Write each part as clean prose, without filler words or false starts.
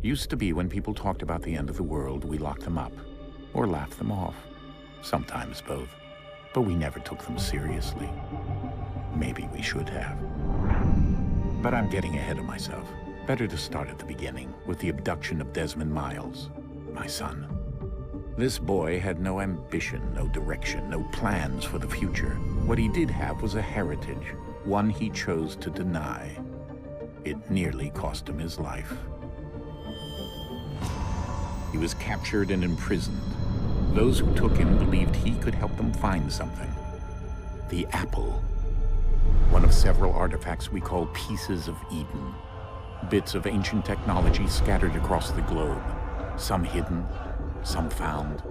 Used to be when people talked about the end of the world, we locked them up, or laughed them off. Sometimes both. But we never took them seriously. Maybe we should have. But I'm getting ahead of myself. Better to start at the beginning, with the abduction of Desmond Miles, my son. This boy had no ambition, no direction, no plans for the future. What he did have was a heritage, one he chose to deny. It nearly cost him his life. He was captured and imprisoned. Those who took him believed he could help them find something. The apple. One of several artifacts we call pieces of Eden. Bits of ancient technology scattered across the globe. Some hidden, some found,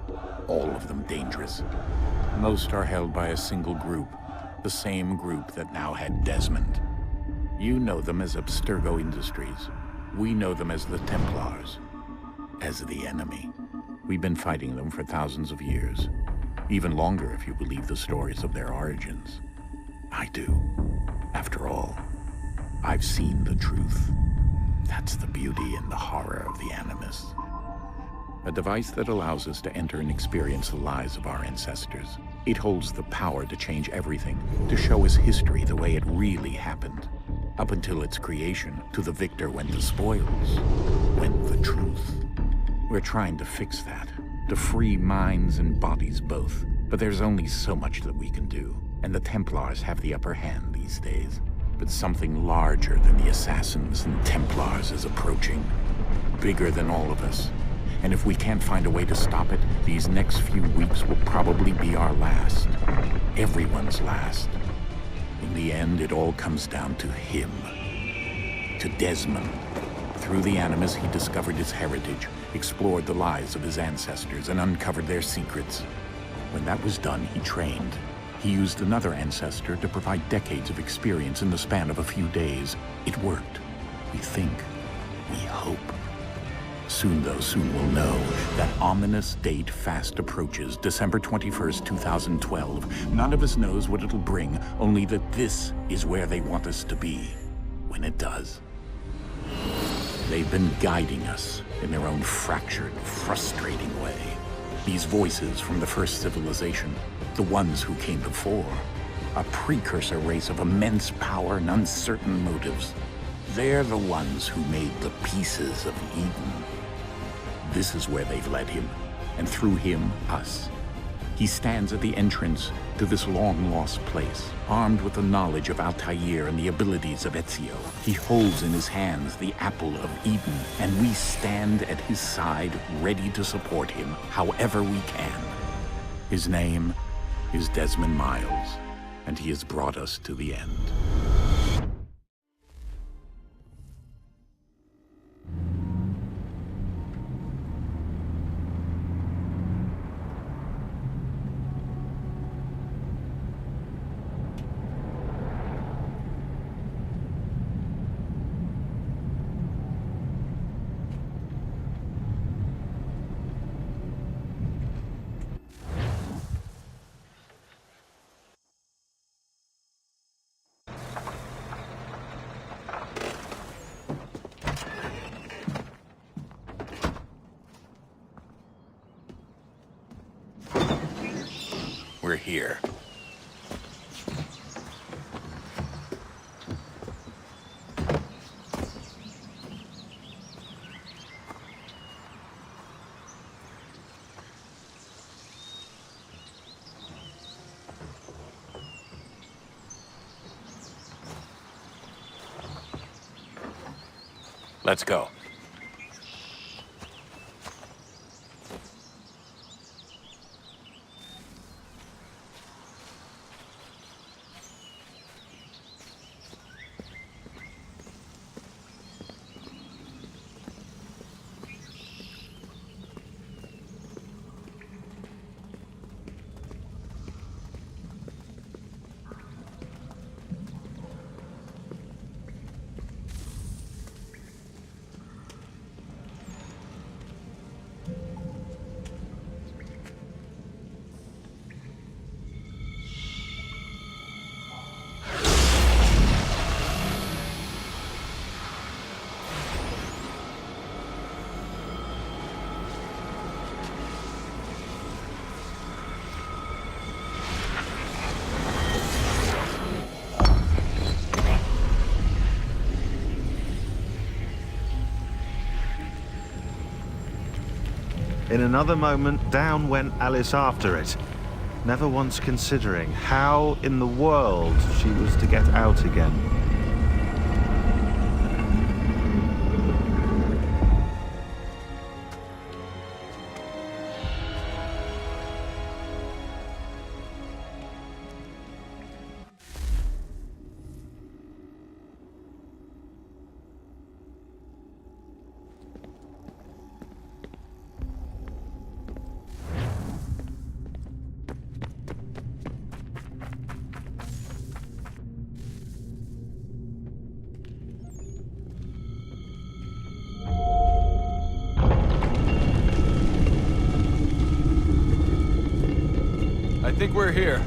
all of them dangerous. Most are held by a single group, the same group that now had Desmond. You know them as Abstergo Industries. We know them as the Templars. As the enemy. We've been fighting them for thousands of years. Even longer if you believe the stories of their origins. I do. After all, I've seen the truth. That's the beauty and the horror of the Animus. A device that allows us to enter and experience the lives of our ancestors. It holds the power to change everything, to show us history the way it really happened. Up until its creation, to the victor went the spoils, went the truth. We're trying to fix that, to free minds and bodies both. But there's only so much that we can do, and the Templars have the upper hand these days. But something larger than the Assassins and Templars is approaching, bigger than all of us. And if we can't find a way to stop it, these next few weeks will probably be our last. Everyone's last. In the end, it all comes down to him. To Desmond. Through the Animus, he discovered his heritage, explored the lives of his ancestors, and uncovered their secrets. When that was done, he trained. He used another ancestor to provide decades of experience in the span of a few days. It worked. We think. We hope. Soon, though, soon we'll know. That ominous date fast approaches, December 21st, 2012. None of us knows what it'll bring, only that this is where they want us to be. When it does. They've been guiding us in their own fractured, frustrating way. These voices from the first civilization, the ones who came before, a precursor race of immense power and uncertain motives. They're the ones who made the pieces of Eden. This is where they've led him, and through him, us. He stands at the entrance to this long-lost place, armed with the knowledge of Altair and the abilities of Ezio. He holds in his hands the apple of Eden, and we stand at his side, ready to support him, however we can. His name is Desmond Miles, and he has brought us to the end. We're here. Let's go. In another moment, down went Alice after it, never once considering how in the world she was to get out again. I think we're here.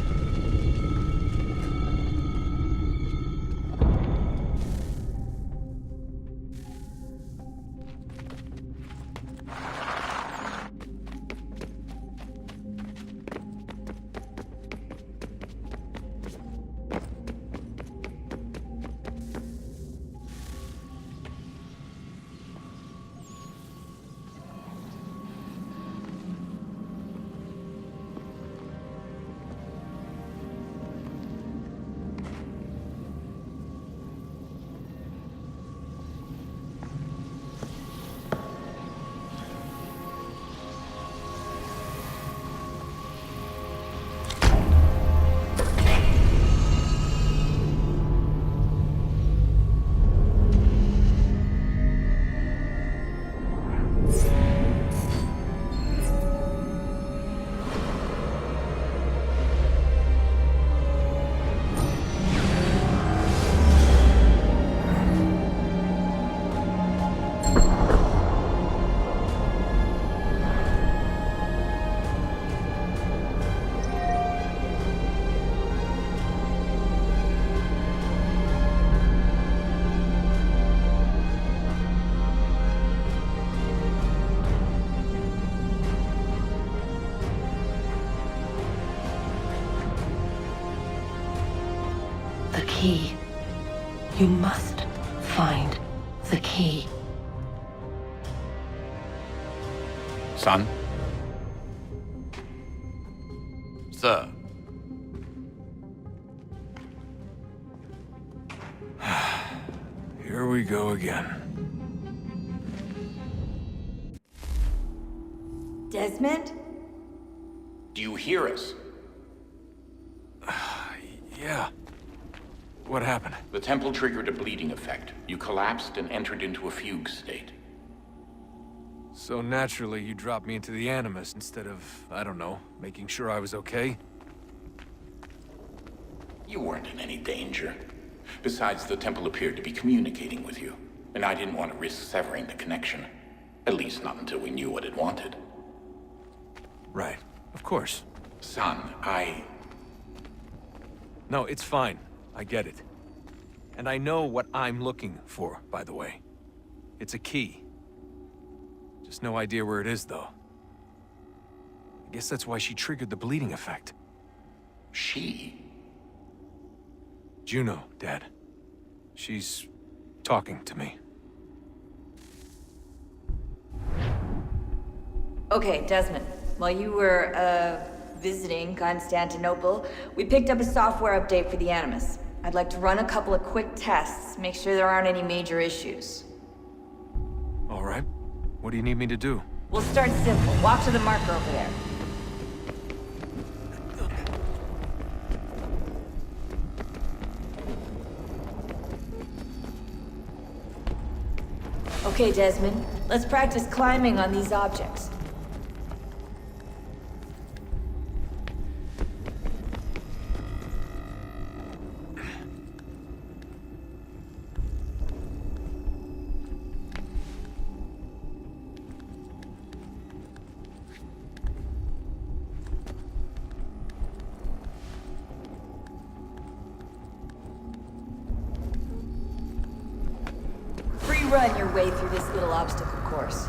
The key. You must find the key. Son? Sir. Here we go again. Desmond? Do you hear us? Yeah. What happened? The temple triggered a bleeding effect. You collapsed and entered into a fugue state. So naturally, you dropped me into the Animus instead of, I don't know, making sure I was okay? You weren't in any danger. Besides, the temple appeared to be communicating with you, and I didn't want to risk severing the connection. At least not until we knew what it wanted. Right. Of course. Son, No, it's fine. I get it. And I know what I'm looking for, by the way. It's a key. Just no idea where it is, though. I guess that's why she triggered the bleeding effect. She? Juno, Dad. She's talking to me. Okay, Desmond. While you were, visiting Constantinople, we picked up a software update for the Animus. I'd like to run a couple of quick tests, make sure there aren't any major issues. All right. What do you need me to do? We'll start simple. Walk to the marker over there. Okay, Desmond. Let's practice climbing on these objects. Run your way through this little obstacle course.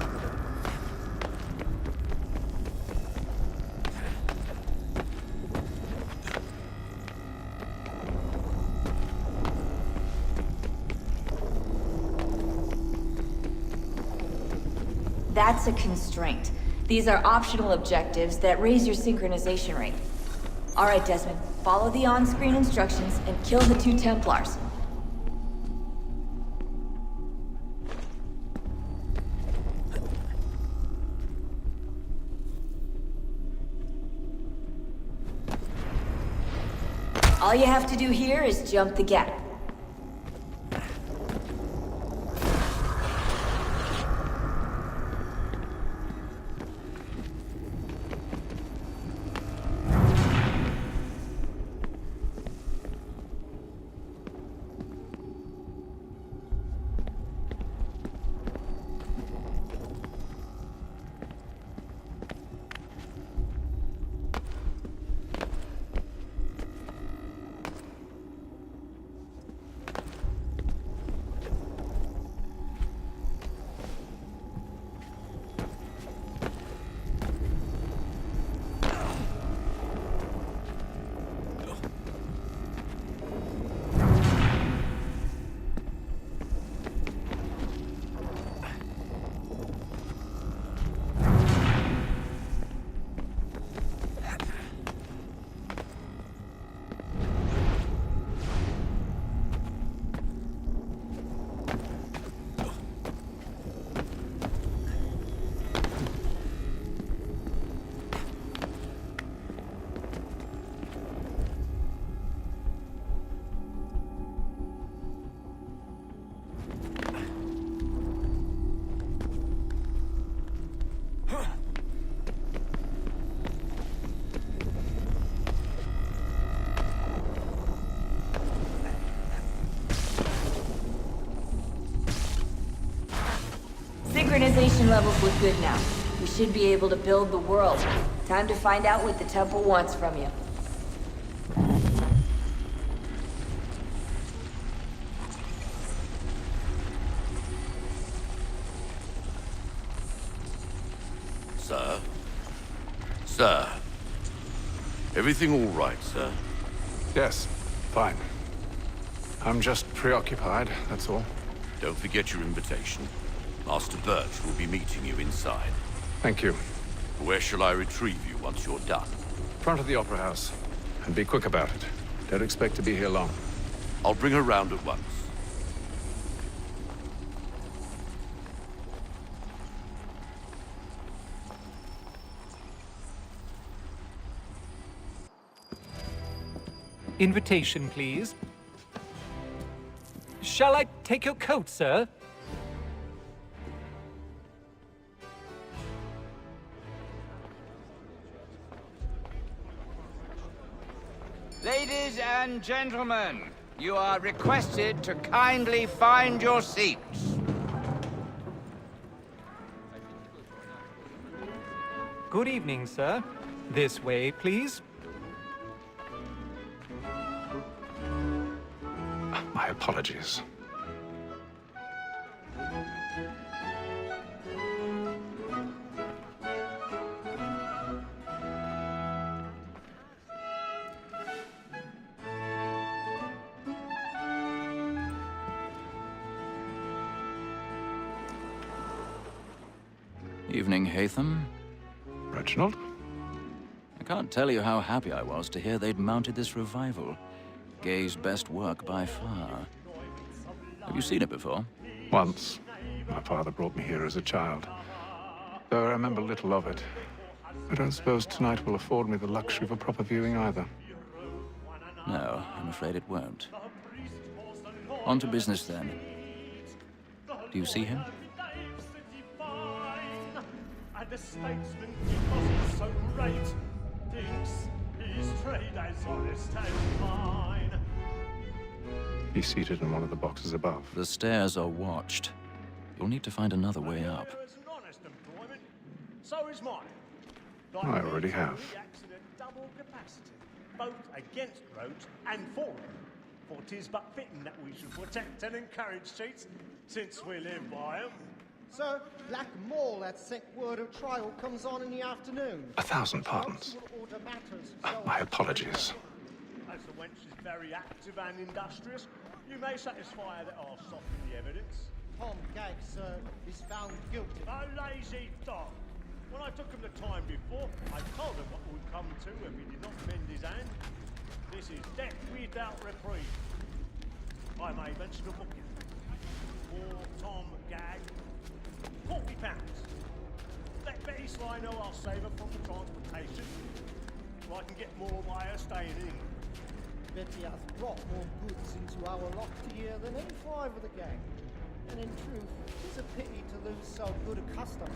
That's a constraint. These are optional objectives that raise your synchronization rate. All right, Desmond. Follow the on-screen instructions and kill the 2 Templars. All you have to do here is jump the gap. Synchronization levels look good now. We should be able to build the world. Time to find out what the temple wants from you. Sir? Sir? Everything all right, sir? Yes, fine. I'm just preoccupied, that's all. Don't forget your invitation. Master Birch will be meeting you inside. Thank you. Where shall I retrieve you once you're done? Front of the Opera House. And be quick about it. Don't expect to be here long. I'll bring her round at once. Invitation, please. Shall I take your coat, sir? Ladies and gentlemen, you are requested to kindly find your seats. Good evening, sir. This way, please. My apologies. Evening, Hatham. Reginald? I can't tell you how happy I was to hear they'd mounted this revival. Gay's best work by far. Have you seen it before? Once. My father brought me here as a child. Though I remember little of it. I don't suppose tonight will afford me the luxury of a proper viewing either. No, I'm afraid it won't. On to business then. Do you see him? And the statesman, because he's so great, thinks his trade as honest as mine. He's seated in one of the boxes above. The stairs are watched. You'll need to find another way up. It's an honest employment. So is mine. I already have. Acts in a double capacity, both against roads and for them. For 'tis but fitting that we should protect and encourage cheats, since we live by 'em. Sir, Black Mall, that sick word of trial comes on in the afternoon. 1,000 pardons. My apologies. As the wench is very active and industrious, you may satisfy her that I'll soften the evidence. Tom Gaggs, sir, is found guilty. A lazy dog. When I took him the time before, I told him what would come to if he did not mend his hand. This is death without reprieve. I may mention a booking. For Tom Gag, £40. Let Betty Sly know I'll save her from the transportation, so I can get more by her staying in. Betty has brought more goods into our loft here than any five of the gang. And in truth, it's a pity to lose so good a customer.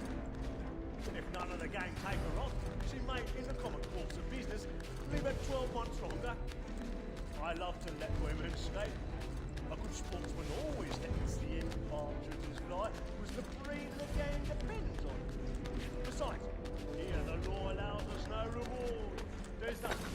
If none of the gang take her on, she may, in the common course of business, live at 12 months longer. I love to let women escape. A good sportsman always lets the end partridges fly, because the breed of the game depends on it. Besides, here the law allows us no reward. There's nothing.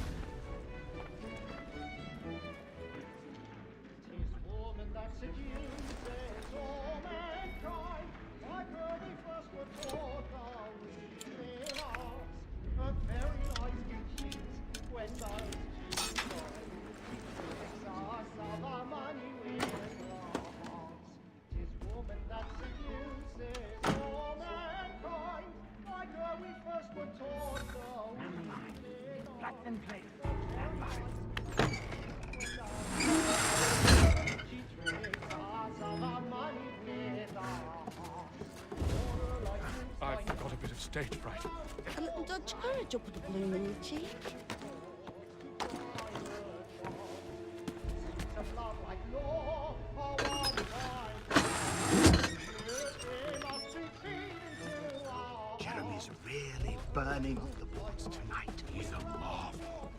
Tis woman that seduces all mankind, like her we first were taught our weakling arts. A very nice good cheat when those cheats takes us of our money with our hearts. Tis woman that seduces all mankind, like her we first were taught our weakling arts. Black and play. I've got a bit of stage fright. A little Dutch courage will put a bloom in your cheek. Jeremy's really burning up the boards tonight. He's a marvel.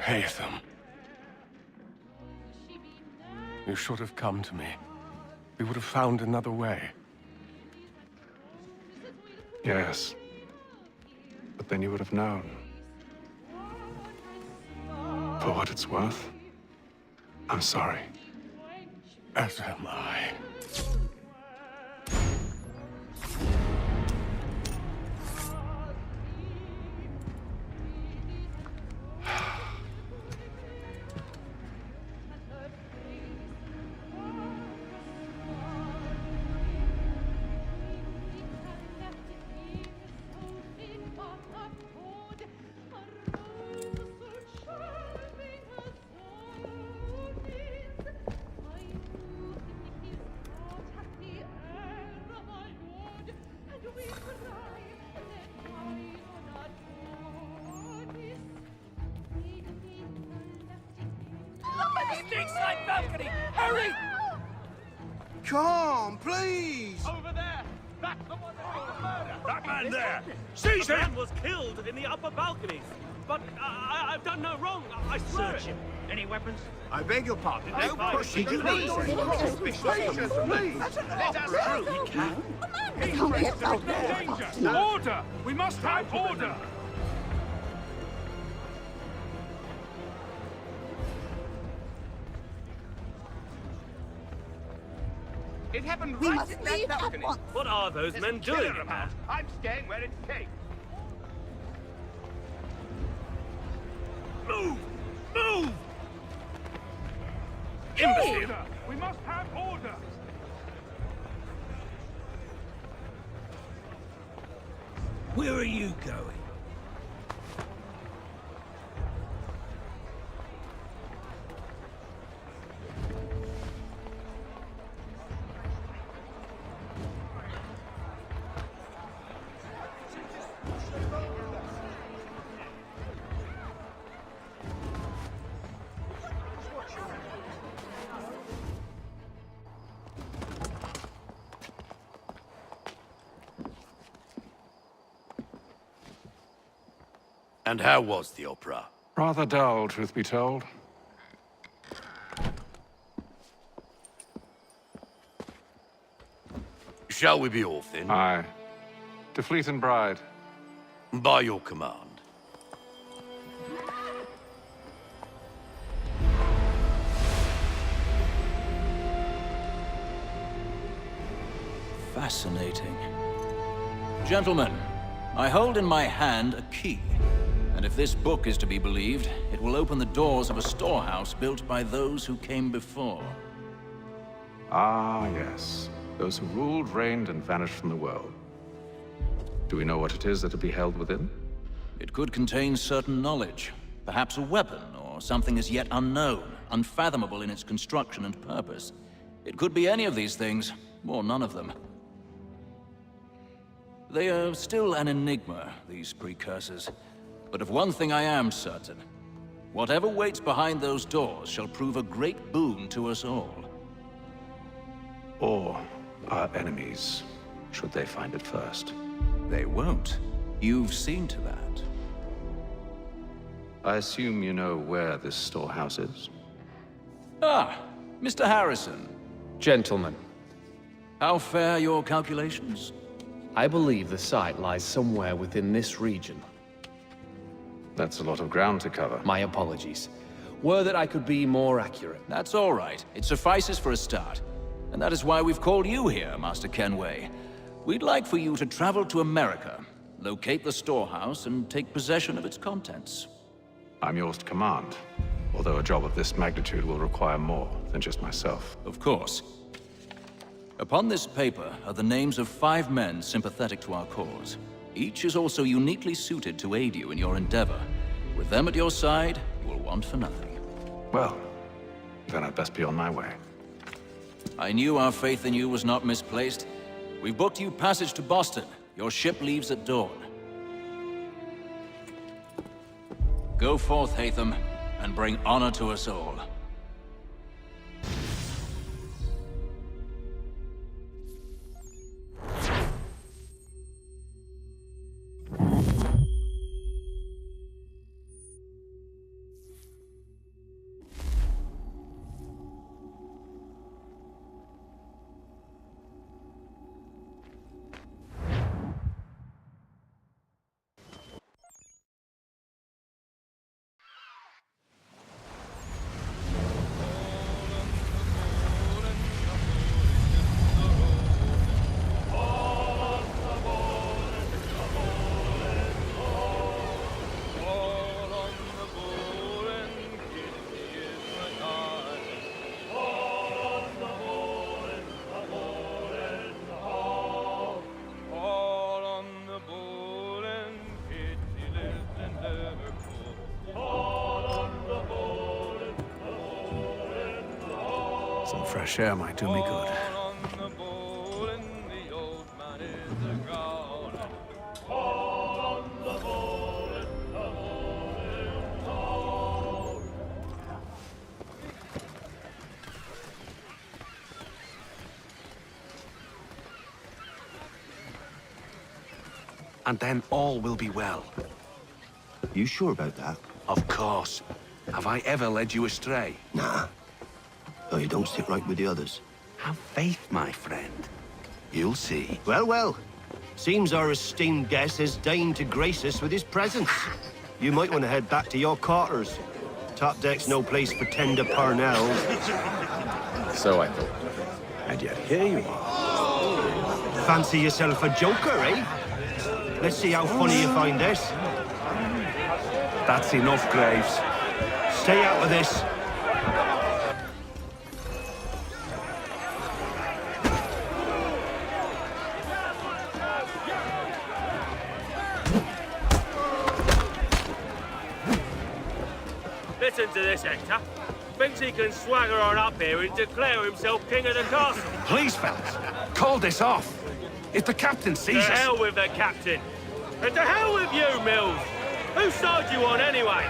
Haytham. You should have come to me. We would have found another way. Yes. But then you would have known. For what it's worth, I'm sorry. As am I. Inside balcony! Hurry! Come, please! Over there! That's the one that murder! That man there! Seize him! Man was killed in the upper balconies. But I've done no wrong. I swear. Search him. Any weapons? I beg your pardon. No fine. pushing, please. Please. Please. Let us through. He can. Danger! Order! We must have order! It happened We right must in that leave at balcony. once. What are those There's men a killer doing? about. I'm staying where it's safe. Move! Move! Imbecile! We must have order! Where are you going? And how was the opera? Rather dull, truth be told. Shall we be off then? Aye. To Fleet and Bride. By your command. Fascinating. Gentlemen, I hold in my hand a key. And if this book is to be believed, it will open the doors of a storehouse built by those who came before. Ah, yes. Those who ruled, reigned, and vanished from the world. Do we know what it is that will be held within? It could contain certain knowledge. Perhaps a weapon, or something as yet unknown, unfathomable in its construction and purpose. It could be any of these things, or none of them. They are still an enigma, these precursors. But of one thing I am certain. Whatever waits behind those doors shall prove a great boon to us all. Or our enemies, should they find it first. They won't. You've seen to that. I assume you know where this storehouse is? Ah, Mr. Harrison. Gentlemen, How fare your calculations? I believe the site lies somewhere within this region. That's a lot of ground to cover. My apologies. Were that I could be more accurate. That's all right. It suffices for a start. And that is why we've called you here, Master Kenway. We'd like for you to travel to America, locate the storehouse, and take possession of its contents. I'm yours to command, although a job of this magnitude will require more than just myself. Of course. Upon this paper are the names of 5 men sympathetic to our cause. Each is also uniquely suited to aid you in your endeavor. With them at your side, you will want for nothing. Well, then I'd best be on my way. I knew our faith in you was not misplaced. We've booked you passage to Boston. Your ship leaves at dawn. Go forth, Hatham, and bring honor to us all. Some fresh air might do me good. And then all will be well. You sure about that? Of course. Have I ever led you astray? Nah. Oh, you don't sit right with the others. Have faith, my friend. You'll see. Well, well. Seems our esteemed guest has deigned to grace us with his presence. You might want to head back to your quarters. Top deck's no place for tender parnells. So I thought. And yet here you are. Fancy yourself a joker, eh? Let's see how funny you find this. That's enough, Graves. Stay out of this. Listen to this, Hector. Thinks he can swagger on up here and declare himself king of the castle. Please, fellas, call this off. If the captain sees us... To hell with the captain. And to hell with you, Mills. Whose side you on, anyway?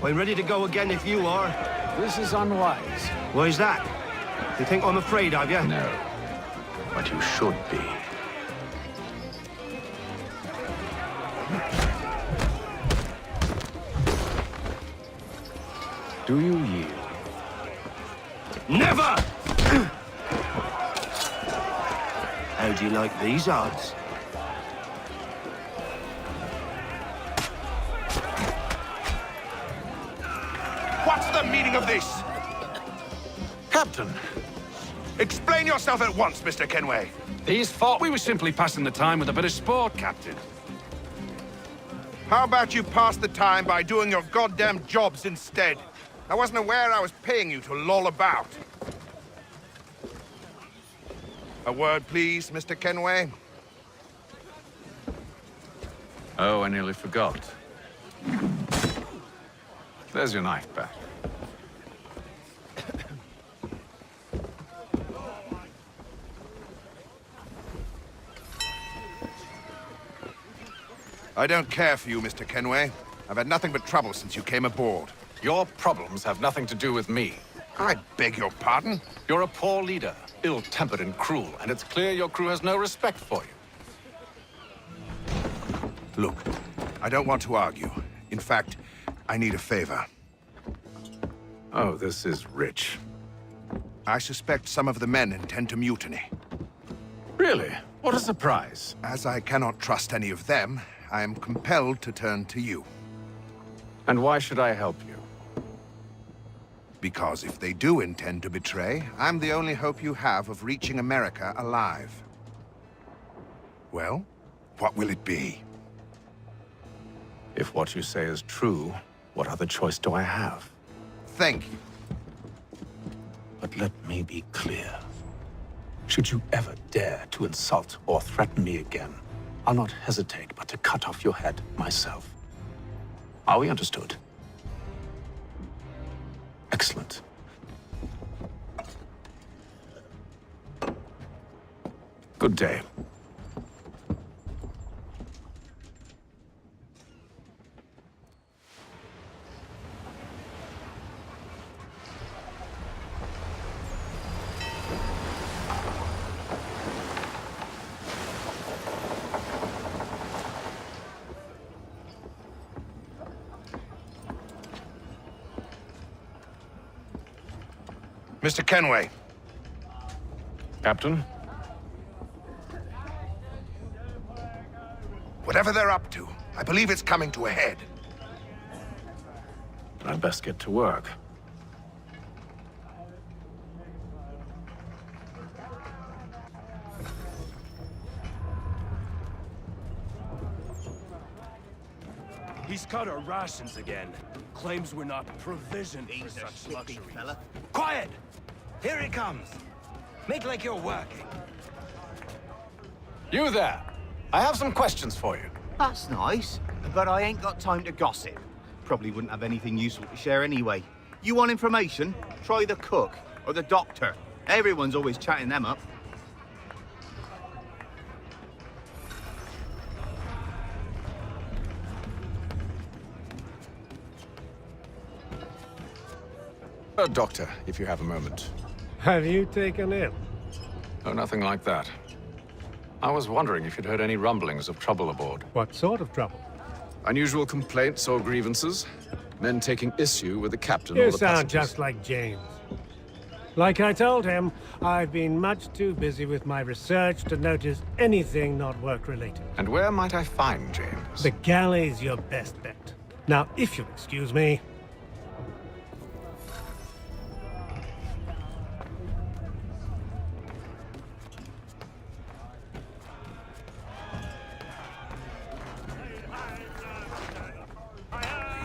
I'm ready to go again if you are. This is unwise. Why's that? You think I'm afraid of you? No. But you should be. Do you yield? Never! How do you like these odds? What's the meaning of this? Captain, Explain yourself at once, Mr. Kenway. these thought we were simply passing the time with a bit of sport, Captain. How about you pass the time by doing your goddamn jobs instead? I wasn't aware I was paying you to loll about. A word, please, Mr. Kenway. Oh, I nearly forgot. There's your knife back. I don't care for you, Mr. Kenway. I've had nothing but trouble since you came aboard. Your problems have nothing to do with me. I beg your pardon? You're a poor leader, ill-tempered and cruel, and it's clear your crew has no respect for you. Look, I don't want to argue. In fact, I need a favor. Oh, this is rich. I suspect some of the men intend to mutiny. Really? What a surprise. As I cannot trust any of them, I am compelled to turn to you. And why should I help you? Because if they do intend to betray, I'm the only hope you have of reaching America alive. Well, what will it be? If what you say is true, what other choice do I have? Thank you. But let me be clear. Should you ever dare to insult or threaten me again, I'll not hesitate but to cut off your head myself. Are we understood? Excellent. Good day. Mr. Kenway. Captain? Whatever they're up to, I believe it's coming to a head. I'd best get to work. He's cut our rations again. Claims we're not provisioned for such luxuries. Fella. Quiet! Here he comes. Make like you're working. You there! I have some questions for you. That's nice, but I ain't got time to gossip. Probably wouldn't have anything useful to share anyway. You want information? Try the cook or the doctor. Everyone's always chatting them up. Doctor, if you have a moment. Have you taken ill? Oh, nothing like that. I was wondering if you'd heard any rumblings of trouble aboard. What sort of trouble? Unusual complaints or grievances? Men taking issue with the captain or You the sound passengers? just like James. Like I told him, I've been much too busy with my research to notice anything not work-related. And where might I find James? The galley's your best bet. Now, if you'll excuse me...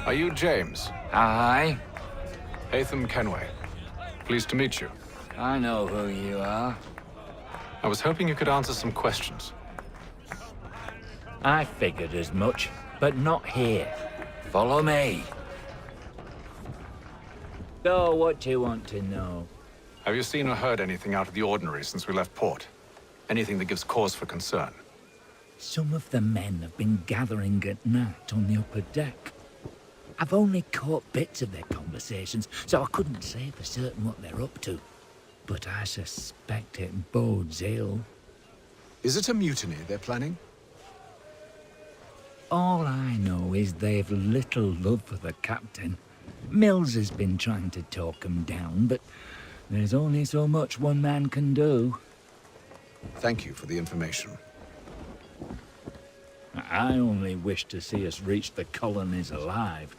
Are you James? Aye. Hatham Kenway. Pleased to meet you. I know who you are. I was hoping you could answer some questions. I figured as much, but not here. Follow me. So, what do you want to know? Have you seen or heard anything out of the ordinary since we left port? Anything that gives cause for concern? Some of the men have been gathering at night on the upper deck. I've only caught bits of their conversations, so I couldn't say for certain what they're up to. But I suspect it bodes ill. Is it a mutiny they're planning? All I know is they've little love for the captain. Mills has been trying to talk 'em down, but there's only so much one man can do. Thank you for the information. I only wish to see us reach the colonies alive.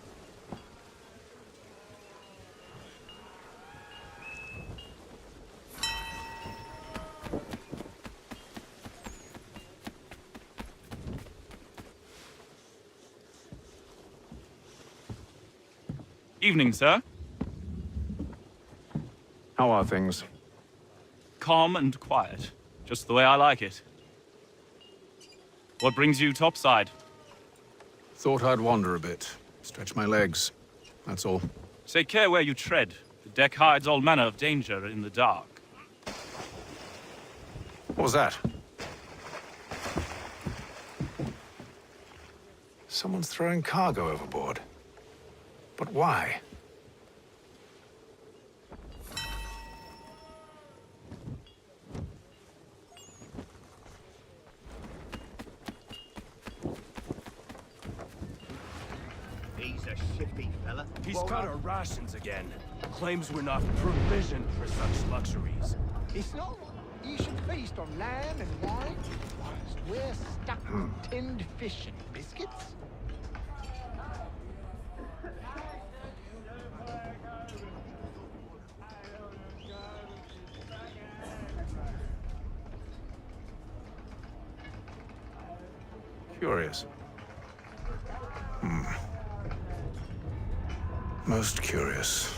Evening, sir. How are things? Calm and quiet. Just the way I like it. What brings you topside? Thought I'd wander a bit. Stretch my legs. That's all. Take care where you tread. The deck hides all manner of danger in the dark. What was that? Someone's throwing cargo overboard. But why? He's a shifty fella. He's Well, cut our rations again. Claims we're not provisioned for such luxuries. It's not. You should feast on lamb and wine, whilst we're stuck with tinned fish and biscuits. Curious. Most curious.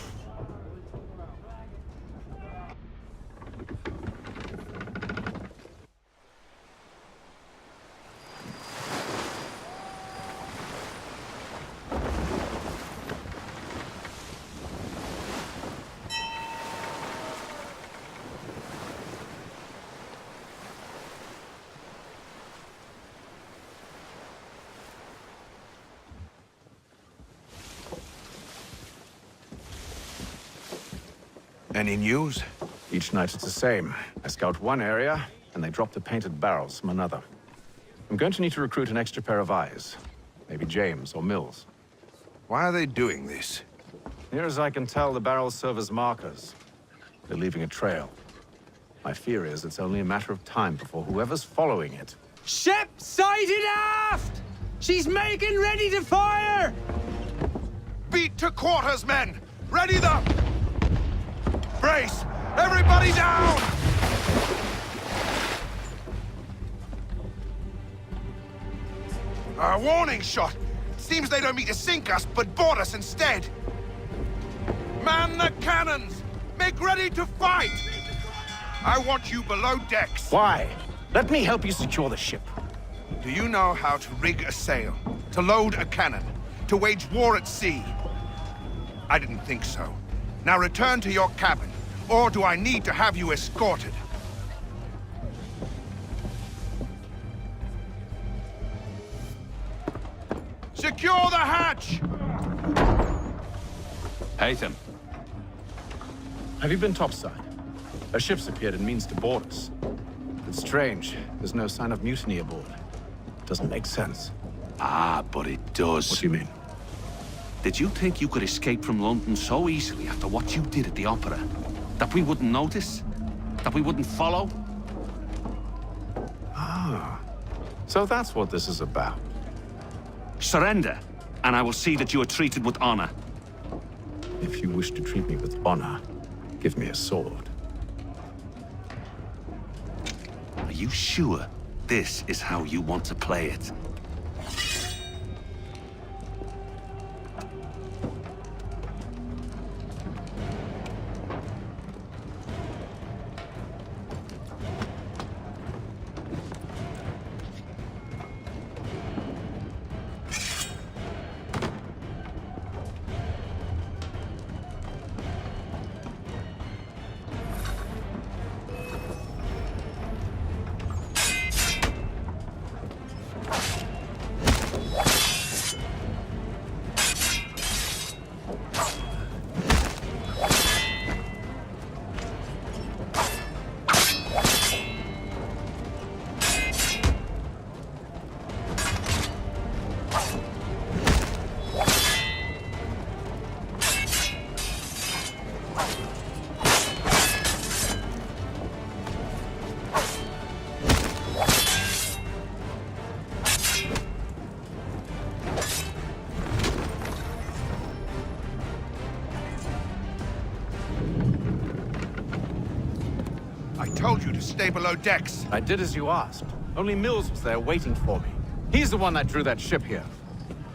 Any news? Each night it's the same. I scout one area, and they drop the painted barrels from another. I'm going to need to recruit an extra pair of eyes. Maybe James or Mills. Why are they doing this? Near as I can tell, the barrels serve as markers. They're leaving a trail. My fear is it's only a matter of time before whoever's following it. Ship sighted aft! She's making ready to fire! Beat to quarters, men! Ready the... Brace! Everybody down! A warning shot! Seems they don't mean to sink us, but board us instead! Man the cannons! Make ready to fight! I want you below decks. Why? Let me help you secure the ship. Do you know how to rig a sail? To load a cannon? To wage war at sea? I didn't think so. Now return to your cabin, or do I need to have you escorted? Secure the hatch! Haytham. Have you been topside? A ship's appeared and means to board us. It's strange. There's no sign of mutiny aboard. Doesn't make sense. Ah, but it does. What do you mean? Did you think you could escape from London so easily after what you did at the opera? That we wouldn't notice? That we wouldn't follow? Ah. So that's what this is about. Surrender, and I will see that you are treated with honor. If you wish to treat me with honor, give me a sword. Are you sure this is how you want to play it? I told you to stay below decks. I did as you asked. Only Mills was there waiting for me. He's the one that drew that ship here.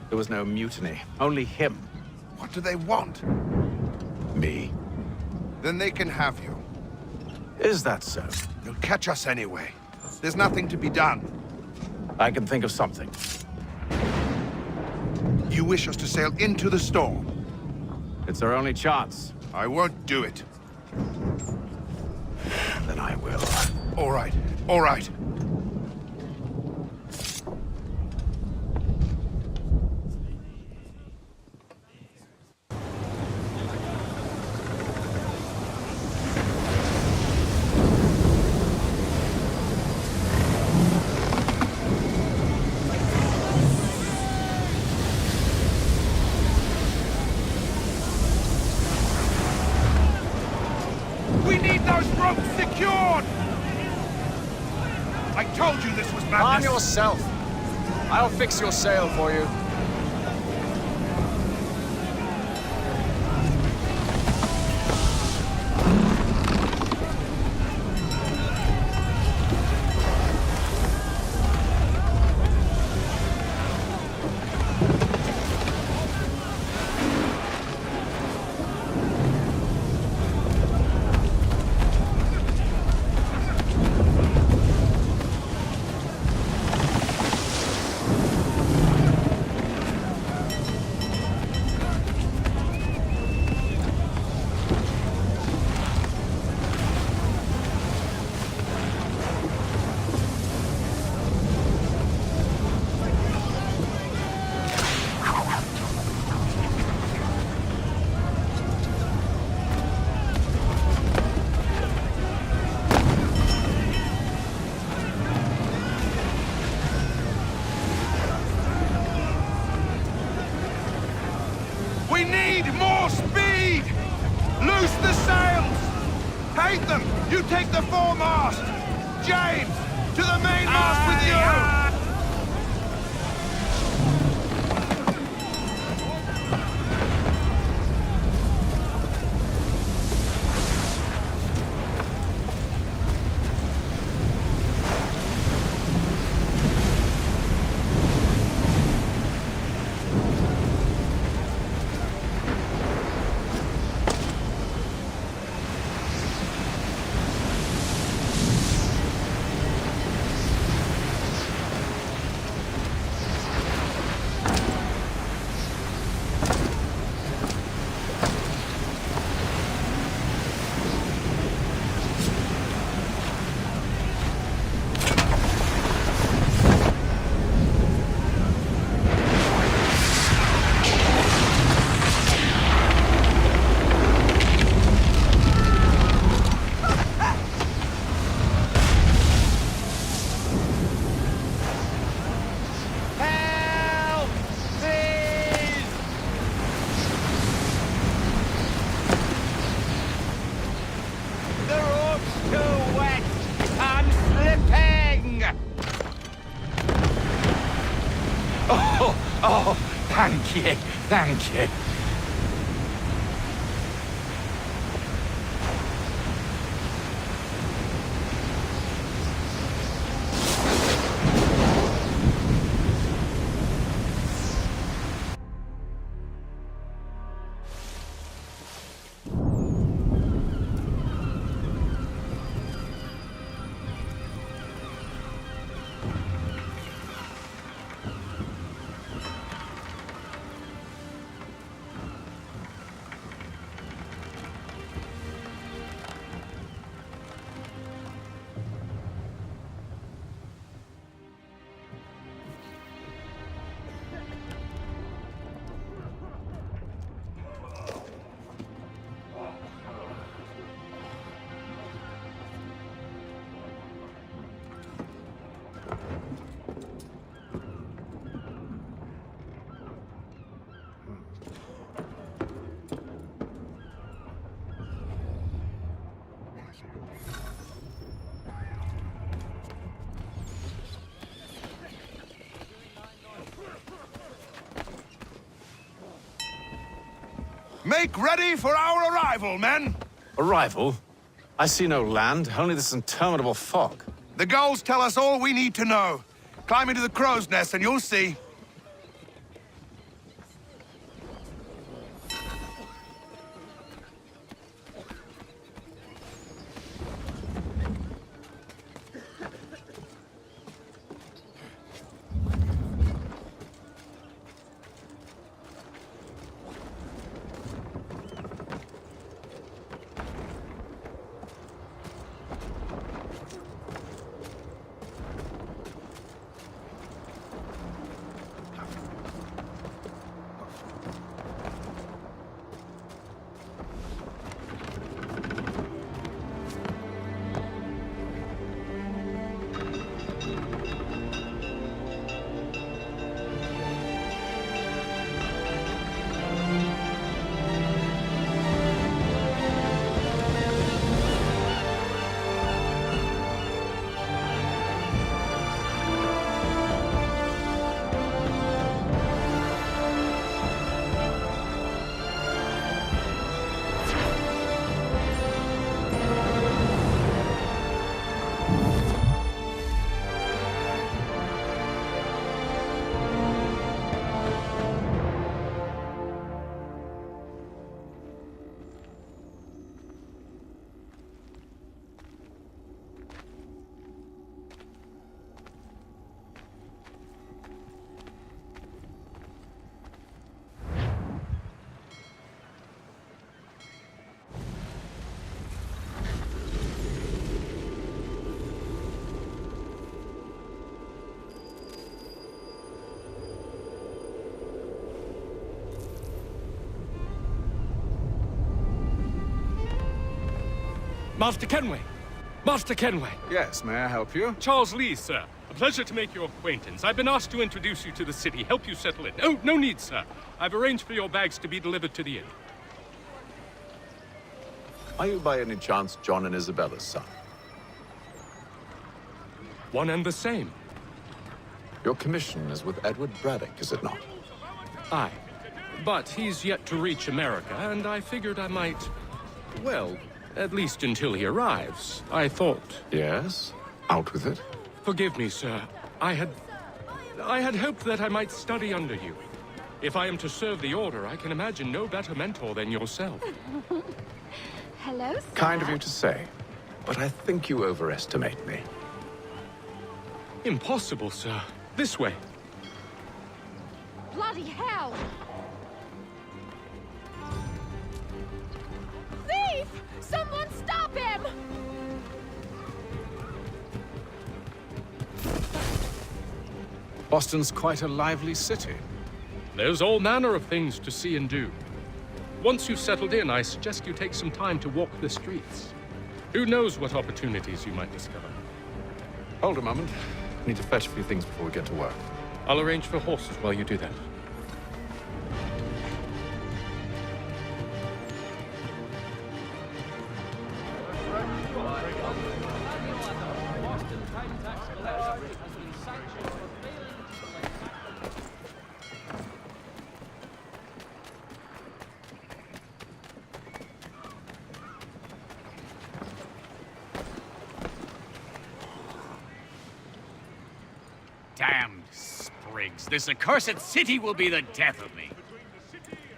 There was no mutiny, only him. What do they want? Me. Then they can have you. Is that so? They'll catch us anyway. There's nothing to be done. I can think of something. You wish us to sail into the storm? It's our only chance. I won't do it. Then I will. All right, all right. We need those ropes secured! I told you this was madness! Arm yourself. I'll fix your sail for you. We need more speed! Loose the sails! Hate them! You take the foremast! James, to the mainmast with you! Oh, thank you, thank you. Make ready for our arrival, men! Arrival? I see no land, only this interminable fog. The gulls tell us all we need to know. Climb into the crow's nest and you'll see. Master Kenway! Master Kenway! Yes, may I help you? Charles Lee, sir. A pleasure to make your acquaintance. I've been asked to introduce you to the city, help you settle in. Oh, no need, sir. I've arranged for your bags to be delivered to the inn. Are you by any chance John and Isabella's son? One and the same. Your commission is with Edward Braddock, is it not? Aye. But he's yet to reach America, and I figured I might... Well, at least until he arrives, I thought... Yes? Out with it. Forgive me, sir. I had hoped that I might study under you. If I am to serve the Order, I can imagine no better mentor than yourself. Hello, sir. Kind of you to say, but I think you overestimate me. Impossible, sir. This way. Bloody hell! Thief! Someone stop him! Boston's quite a lively city. There's all manner of things to see and do. Once you've settled in, I suggest you take some time to walk the streets. Who knows what opportunities you might discover. Hold a moment. I need to fetch a few things before we get to work. I'll arrange for horses while you do that. Damned sprigs. This accursed city will be the death of me.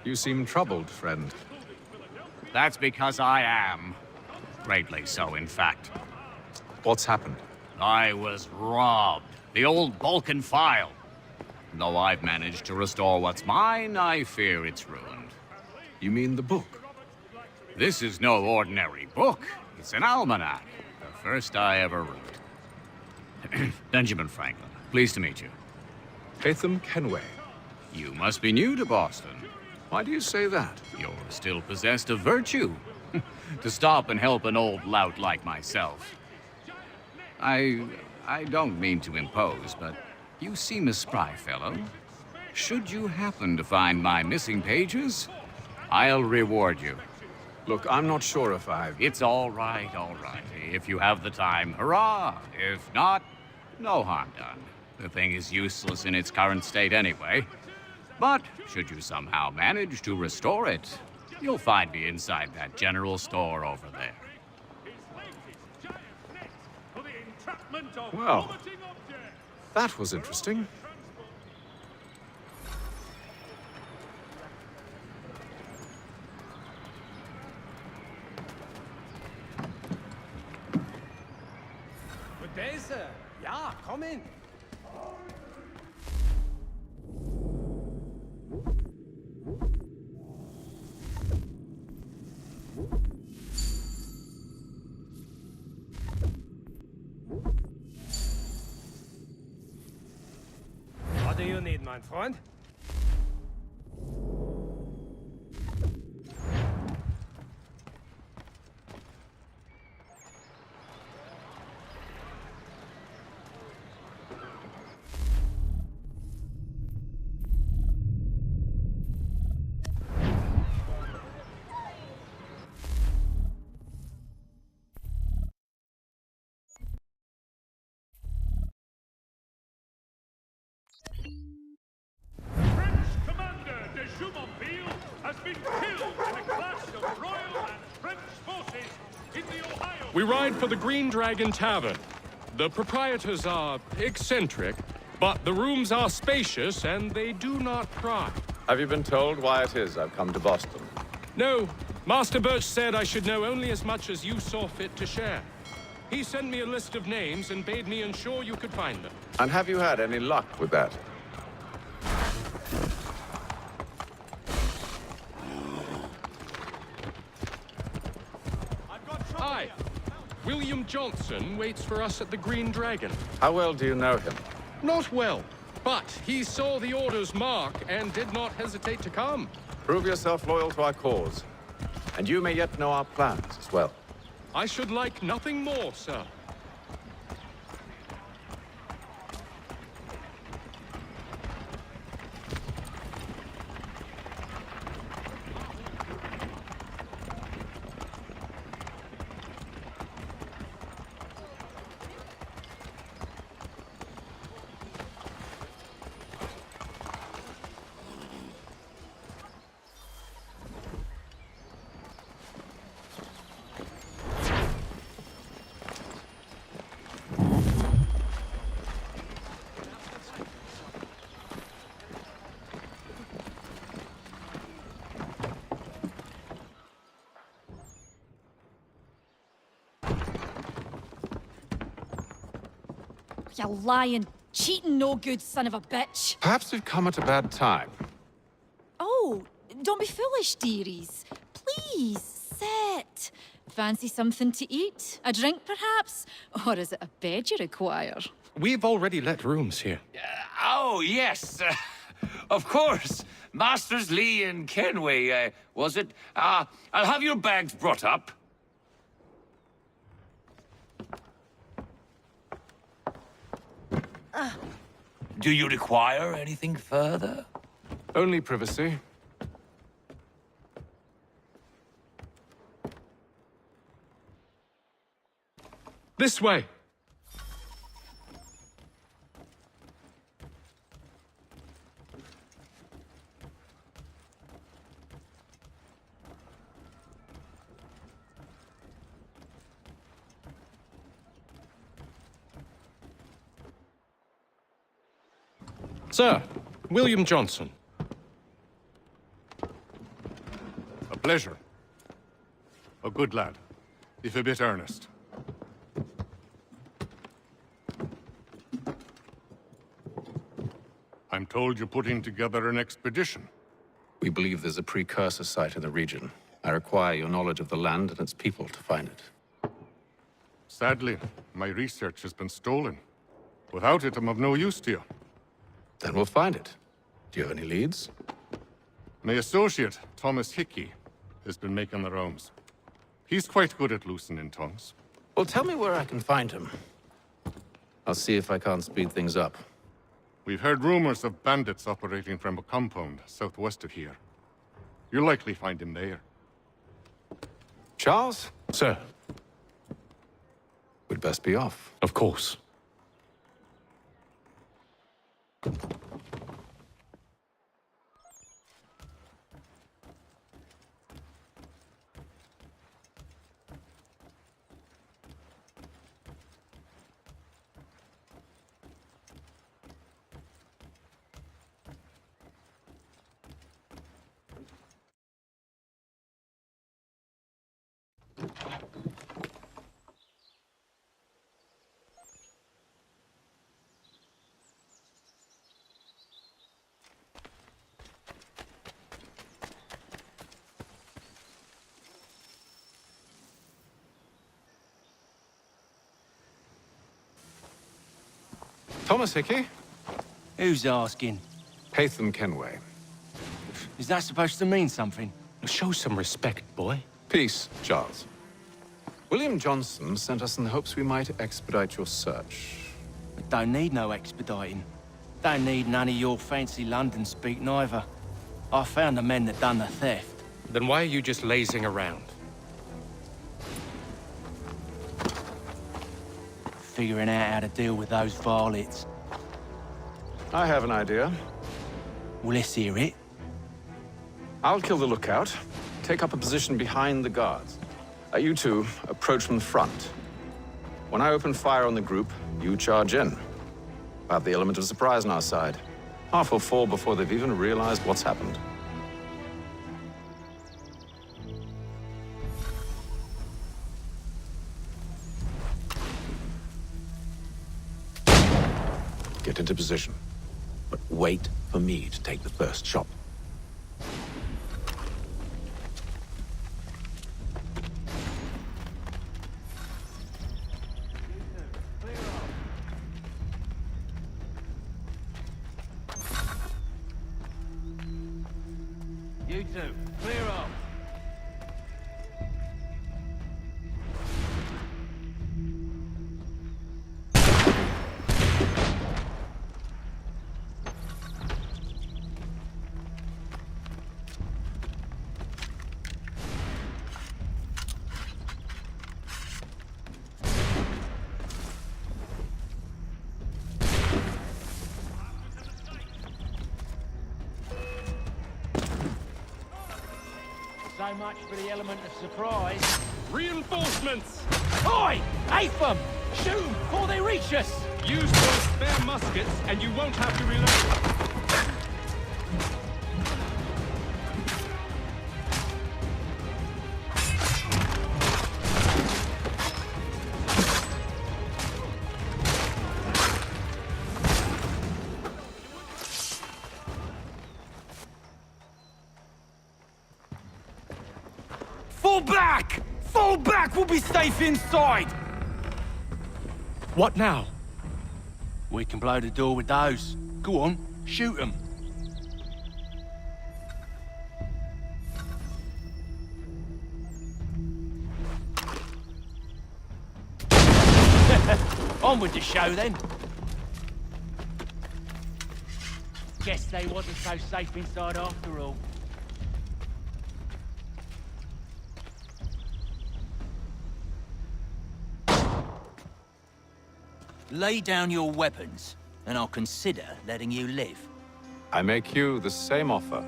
You seem troubled, friend. That's because I am. Greatly so, in fact. What's happened? I was robbed. The old Balkan file. Though I've managed to restore what's mine, I fear it's ruined. You mean the book? This is no ordinary book. It's an almanac. The first I ever wrote. Benjamin Franklin. Pleased to meet you. Haytham Kenway. You must be new to Boston. Why do you say that? You're still possessed of virtue. To stop and help an old lout like myself. I don't mean to impose, but you seem a spry fellow. Should you happen to find my missing pages, I'll reward you. Look, I'm not sure if I've... It's all right, all right. If you have the time, hurrah! If not, no harm done. The thing is useless in its current state anyway. But should you somehow manage to restore it, you'll find me inside that general store over there. Well, that was interesting. Good day, sir. Yeah, come in. What do you need, my friend? We ride for the Green Dragon Tavern. The proprietors are eccentric, but the rooms are spacious and they do not pry. Have you been told why it is I've come to Boston? No. Master Birch said I should know only as much as you saw fit to share. He sent me a list of names and bade me ensure you could find them. And have you had any luck with that? Aye. William Johnson waits for us at the Green Dragon. How well do you know him? Not well, but he saw the Order's mark and did not hesitate to come. Prove yourself loyal to our cause. And you may yet know our plans as well. I should like nothing more, sir. You lying, cheating, no good son of a bitch. Perhaps we've come at a bad time. Oh, don't be foolish, dearies. Please, sit. Fancy something to eat? A drink, perhaps? Or is it a bed you require? We've already let rooms here. Oh, yes. Of course. Masters Lee and Kenway, was it? I'll have your bags brought up. Do you require anything further? Only privacy. This way. Sir, William Johnson. A pleasure. A good lad, if a bit earnest. I'm told you're putting together an expedition. We believe there's a precursor site in the region. I require your knowledge of the land and its people to find it. Sadly, my research has been stolen. Without it, I'm of no use to you. Then we'll find it. Do you have any leads? My associate, Thomas Hickey, has been making the rounds. He's quite good at loosening tongues. Well, tell me where I can find him. I'll see if I can't speed things up. We've heard rumors of bandits operating from a compound southwest of here. You'll likely find him there. Charles? Sir. We'd best be off. Of course. Thomas Hickey? Who's asking? Haytham Kenway. Is that supposed to mean something? Show some respect, boy. Peace, Charles. William Johnson sent us in the hopes we might expedite your search. We don't need no expediting. Don't need none of your fancy London speak neither. I found the men that done the theft. Then why are you just lazing around? Figuring out how to deal with those varlets. I have an idea. Well, let's hear it. I'll kill the lookout, take up a position behind the guards. You two approach from the front. When I open fire on the group, you charge in. We'll have the element of surprise on our side. Half will fall before they've even realized what's happened. Get into position, but wait for me to take the first shot. You two, clear off. So much for the element of surprise. Reinforcements! Oi! Ape them! Shoot them before they reach us! Use those spare muskets, and you won't have to reload. Fall back! Fall back! We'll be safe inside! What now? We can blow the door with those. Go on, shoot them. On with the show then. Guess they wasn't so safe inside after all. Lay down your weapons, and I'll consider letting you live. I make you the same offer.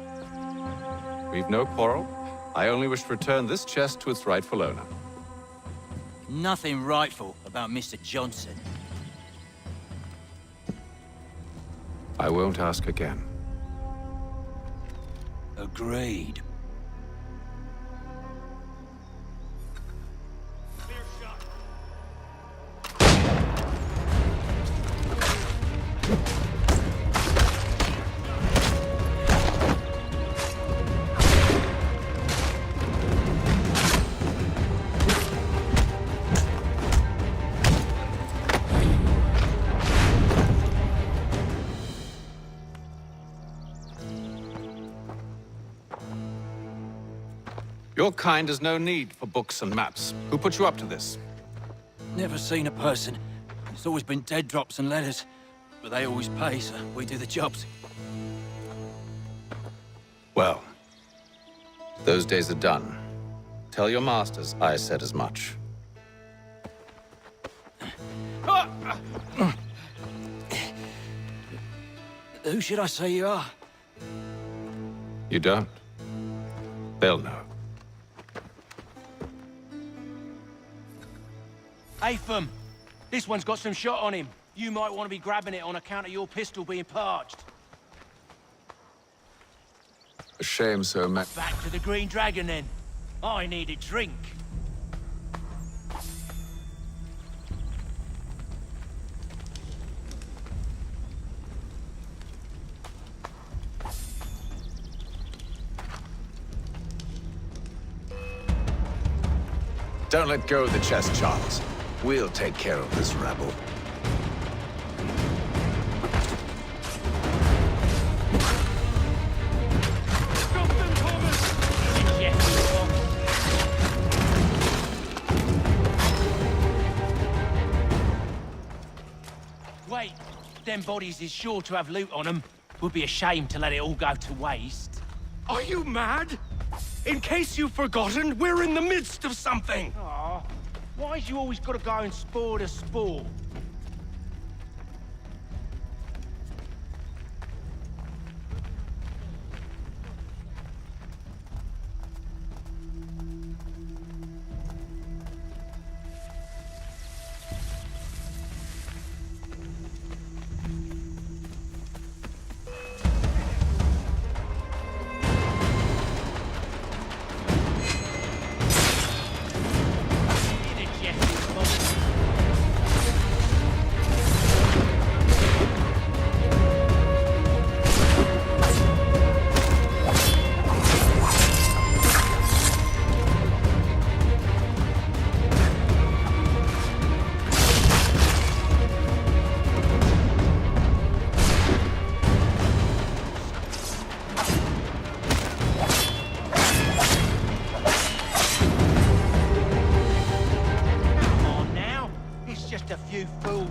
We've no quarrel. I only wish to return this chest to its rightful owner. Nothing rightful about Mr. Johnson. I won't ask again. Agreed. Your kind has no need for books and maps. Who put you up to this? Never seen a person. It's always been dead drops and letters. But they always pay, so we do the jobs. Well, those days are done. Tell your masters I said as much. Who should I say you are? You don't? They'll know. Apham, this one's got some shot on him. You might want to be grabbing it on account of your pistol being parched. A shame so much. Back to the Green Dragon then. I need a drink. Don't let go of the chest, Charles. We'll take care of this rabble. Wait, them bodies is sure to have loot on them. Would be a shame to let it all go to waste. Are you mad? In case you've forgotten, we're in the midst of something! Aw, why's you always gotta go and spoil the sport?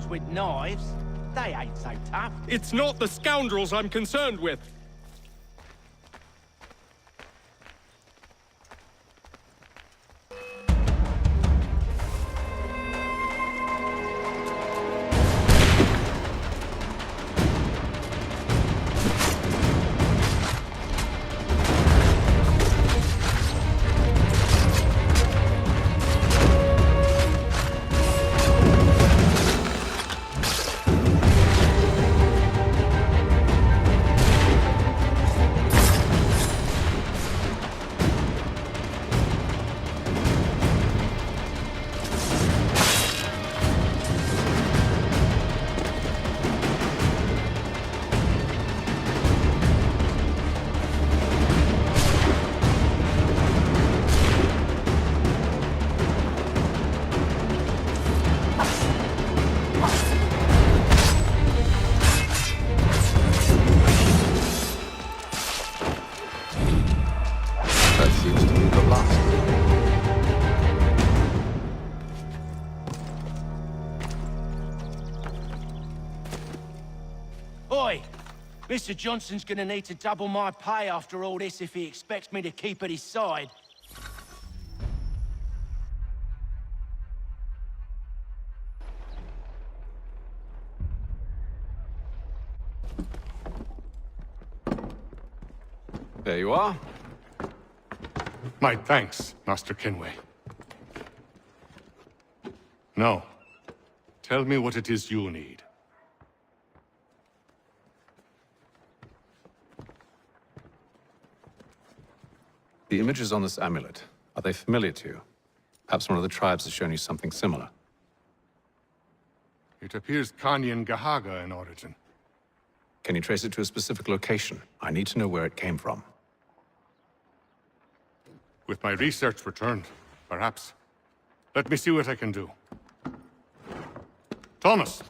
With knives, they ain't so tough. It's not the scoundrels I'm concerned with. last. Oi! Mr. Johnson's gonna need to double my pay after all this if he expects me to keep at his side. There you are. My thanks, Master Kenway. Now, tell me what it is you need. The images on this amulet, are they familiar to you? Perhaps one of the tribes has shown you something similar. It appears Kanyan Gahaga in origin. Can you trace it to a specific location? I need to know where it came from. With my research returned, perhaps. Let me see what I can do. Thomas!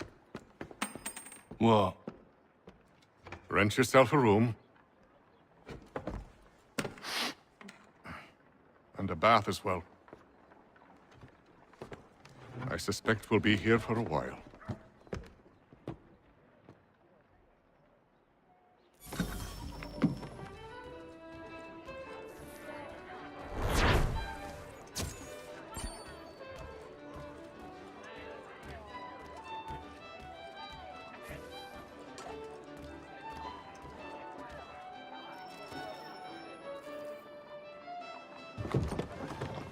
What? Rent yourself a room. And a bath as well. I suspect we'll be here for a while.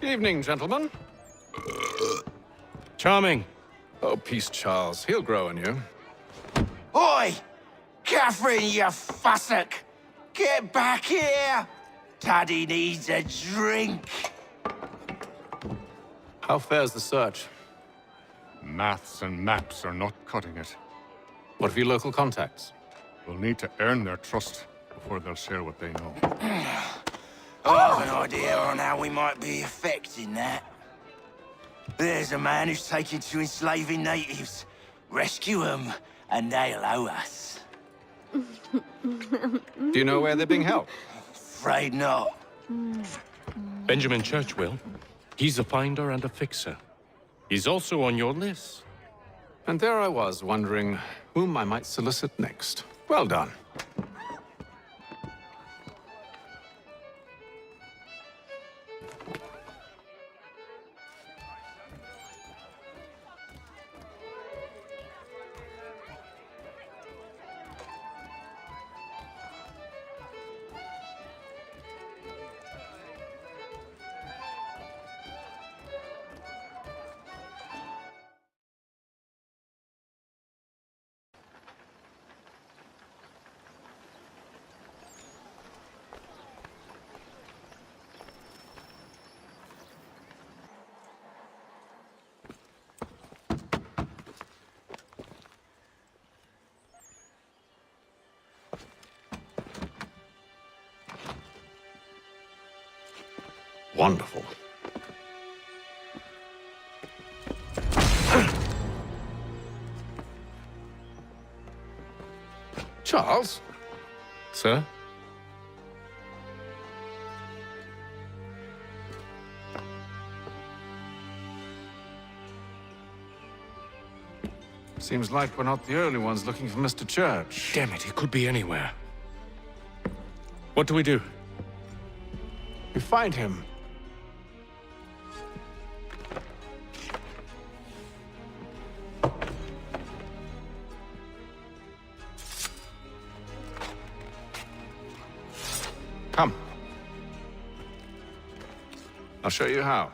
Evening, gentlemen. Charming. Oh, peace, Charles. He'll grow on you. Oi! Catherine, you fussock! Get back here! Taddy needs a drink. How fares the search? Maths and maps are not cutting it. What of your local contacts? We'll need to earn their trust before they'll share what they know. I have an idea on how we might be affecting that. There's a man who's taken to enslaving natives. Rescue them, and they'll owe us. Do you know where they're being held? Afraid not. Benjamin Church will. He's a finder and a fixer. He's also on your list. And there I was, wondering whom I might solicit next. Well done. Wonderful. Charles? Sir? Seems like we're not the only ones looking for Mr. Church. Damn it, he could be anywhere. What do we do? We find him. Come. I'll show you how.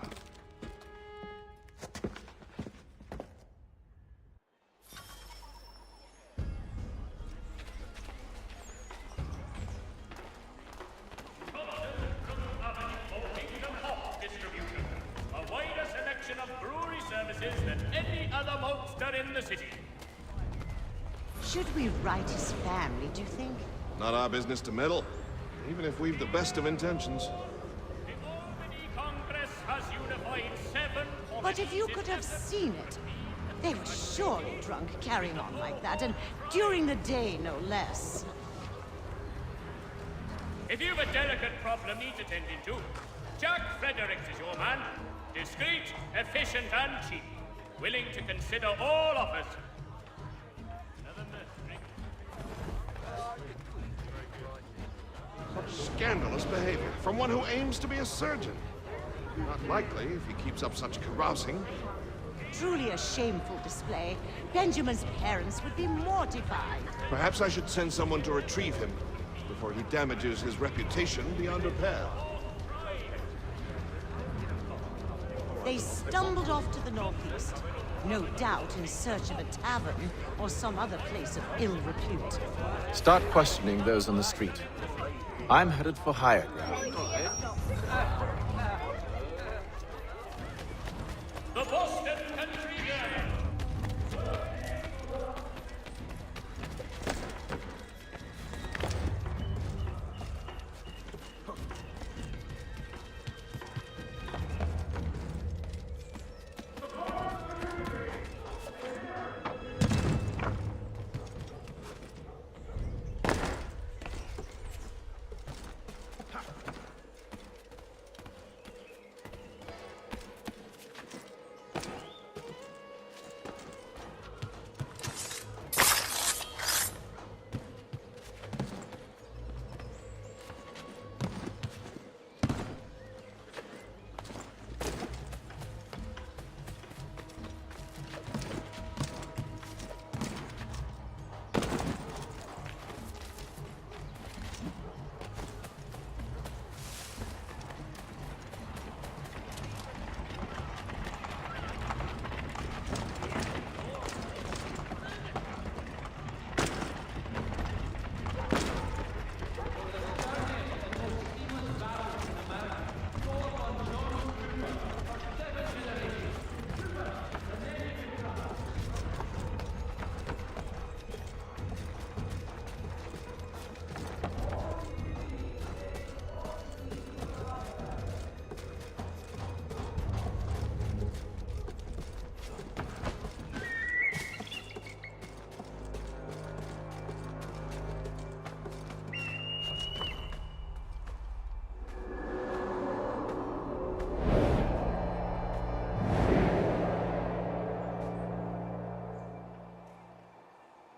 Should we write his family, do you think? Not our business to meddle, even if we've the best of intentions. But if you could have seen it, they were surely drunk carrying on like that, and during the day, no less. If you've a delicate problem needs attending to, Jack Fredericks is your man. Discreet, efficient, and cheap. Willing to consider all offers. Such scandalous behavior from one who aims to be a surgeon. Not likely if he keeps up such carousing. Truly a shameful display. Benjamin's parents would be mortified. Perhaps I should send someone to retrieve him before he damages his reputation beyond repair. They stumbled off to the northeast, no doubt in search of a tavern or some other place of ill repute. Start questioning those on the street. I'm headed for higher ground. The Boston Country Journal.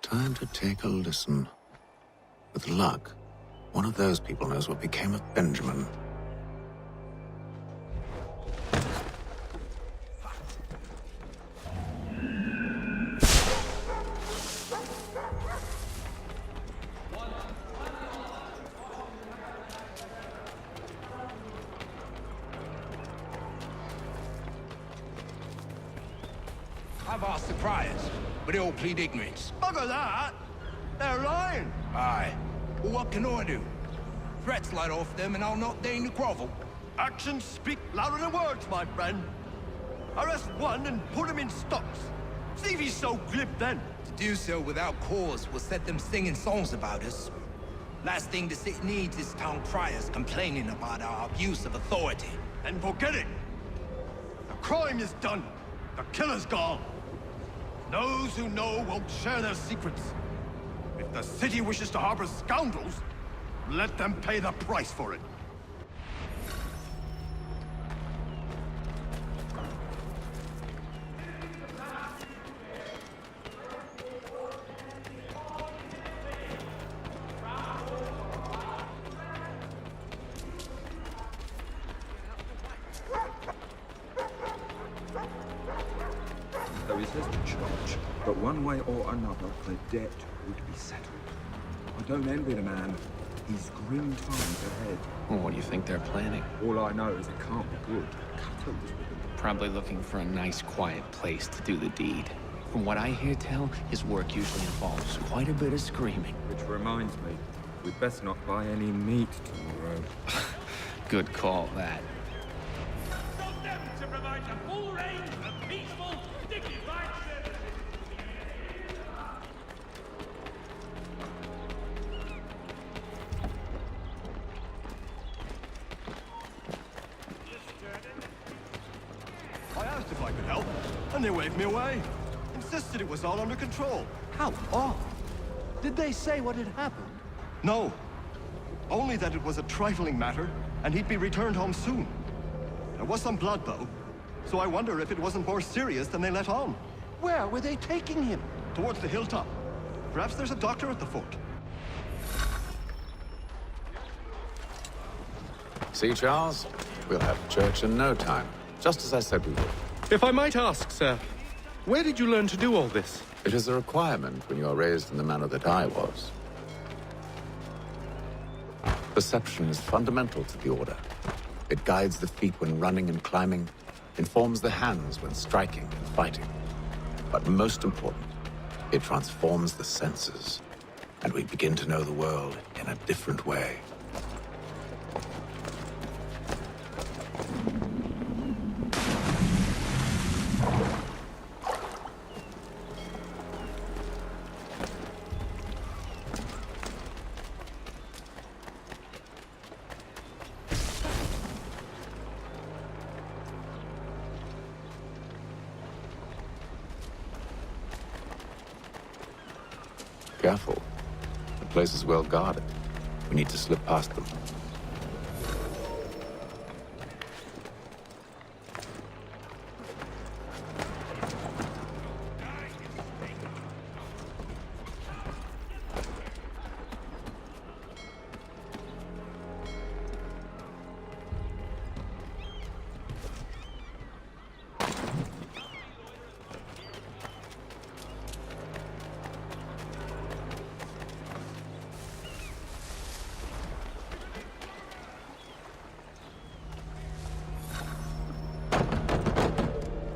Time to take a listen. With luck, one of those people knows what became of Benjamin. I've asked the criers, but they all plead ignorance. Bugger that! They're lying! Aye. Well, what can I do? Threats light off them and I'll not deign to grovel. Actions speak louder than words, my friend. Arrest one and put him in stocks. See if he's so glib then. To do so without cause will set them singing songs about us. Last thing the city needs is town criers complaining about our abuse of authority. And forget it! The crime is done. The killer's gone. Those who know won't share their secrets. If the city wishes to harbor scoundrels, let them pay the price for it. There is little charge, but one way or another, the debt would be settled. I don't envy the man. He's grim times ahead. Well, what do you think they're planning? All I know is it can't be good. Cutters with them. Probably looking for a nice, quiet place to do the deed. From what I hear tell, his work usually involves quite a bit of screaming. Which reminds me, we'd best not buy any meat tomorrow. Good call, that. To provide a full range of peaceful, dignified service. I asked if I could help, and they waved me away. Insisted it was all under control. How odd. Did they say what had happened? No. Only that it was a trifling matter, and he'd be returned home soon. There was some blood, though. So I wonder if it wasn't more serious than they let on. Where were they taking him? Towards the hilltop. Perhaps there's a doctor at the fort. See, Charles? We'll have church in no time. Just as I said we would. If I might ask, sir, where did you learn to do all this? It is a requirement when you are raised in the manner that I was. Perception is fundamental to the Order. It guides the feet when running and climbing, informs the hands when striking and fighting. But most important, it transforms the senses, and we begin to know the world in a different way. Careful. The place is well guarded. We need to slip past them.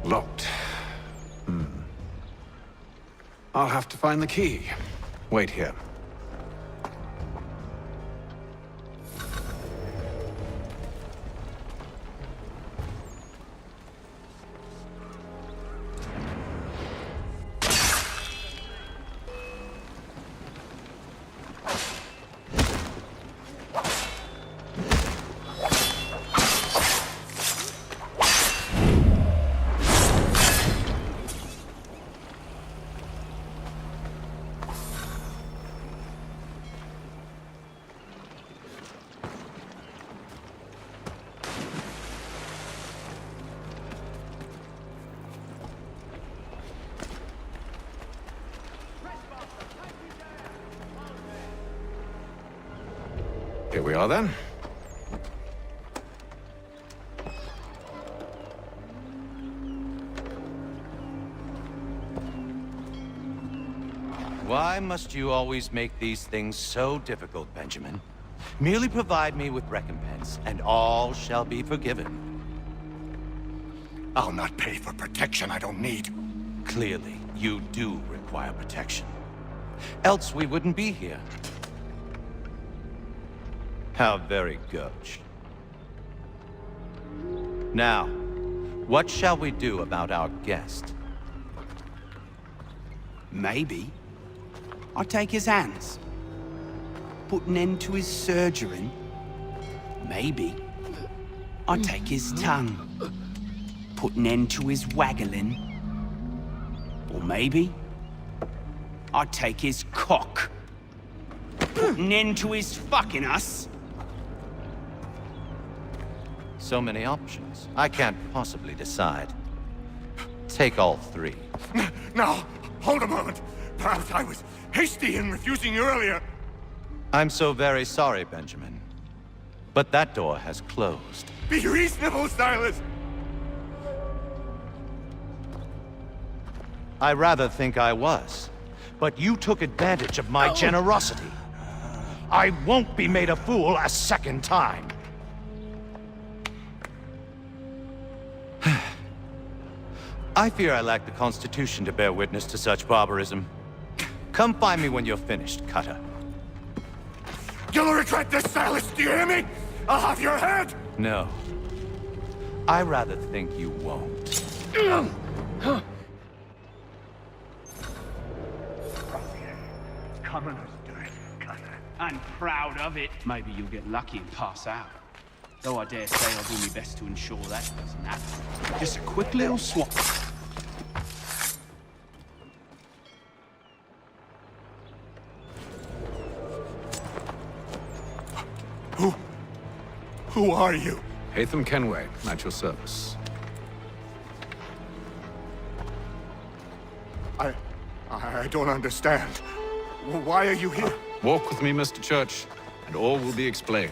Locked. I'll have to find the key. Wait here. Here we are, then. Why must you always make these things so difficult, Benjamin? Merely provide me with recompense, and all shall be forgiven. I'll not pay for protection I don't need. Clearly, you do require protection. Else we wouldn't be here. How very gauche. Now, what shall we do about our guest? Maybe I'll take his hands, put an end to his surgering. Maybe I'll take his tongue, put an end to his waggling. Or maybe I'll take his cock, put an end to his fucking us. So many options. I can't possibly decide. Take all three. Now, hold a moment. Perhaps I was hasty in refusing you earlier. I'm so very sorry, Benjamin. But that door has closed. Be reasonable, Silas! I rather think I was. But you took advantage of my generosity. I won't be made a fool a second time. I fear I lack the constitution to bear witness to such barbarism. Come find me when you're finished, Cutter. You'll regret this, Silas, do you hear me? I'll have your head! No. I rather think you won't. Commoners do it, Cutter. I'm proud of it. Maybe you'll get lucky and pass out. Though I dare say I'll do my best to ensure that doesn't happen. Just a quick little swap. Who are you? Hatham Kenway, at your service. I don't understand. Why are you here? Walk with me, Mr. Church, and all will be explained.